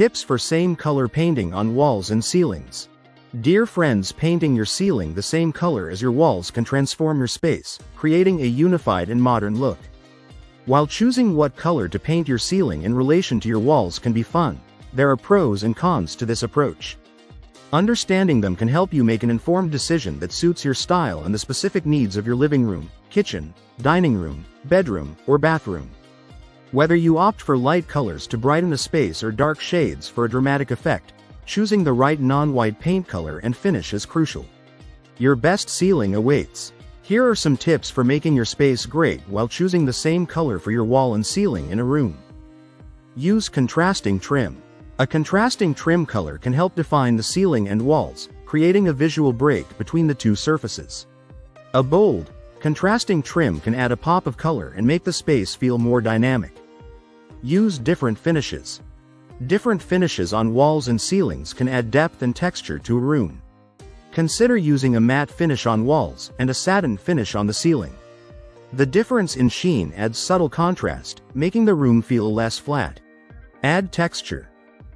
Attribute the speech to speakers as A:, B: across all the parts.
A: Tips for same color painting on walls and ceilings. Dear friends, painting your ceiling the same color as your walls can transform your space, creating a unified and modern look. While choosing what color to paint your ceiling in relation to your walls can be fun, there are pros and cons to this approach. Understanding them can help you make an informed decision that suits your style and the specific needs of your living room, kitchen, dining room, bedroom, or bathroom. Whether you opt for light colors to brighten a space or dark shades for a dramatic effect, choosing the right non-white paint color and finish is crucial. Your best ceiling awaits. Here are some tips for making your space great while choosing the same color for your wall and ceiling in a room. Use contrasting trim. A contrasting trim color can help define the ceiling and walls, creating a visual break between the two surfaces. A bold, contrasting trim can add a pop of color and make the space feel more dynamic. Use different finishes. Different finishes on walls and ceilings can add depth and texture to a room. Consider using a matte finish on walls and a satin finish on the ceiling. The difference in sheen adds subtle contrast, making the room feel less flat. Add texture.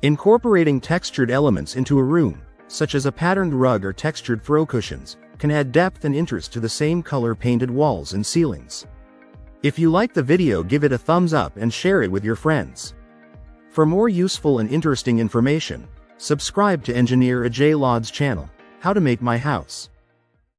A: Incorporating textured elements into a room, such as a patterned rug or textured throw cushions, can add depth and interest to the same color painted walls and ceilings. If you like the video, give it a thumbs up and share it with your friends. For more useful and interesting information, subscribe to Engineer Ajay Lod's channel, How to Make My House.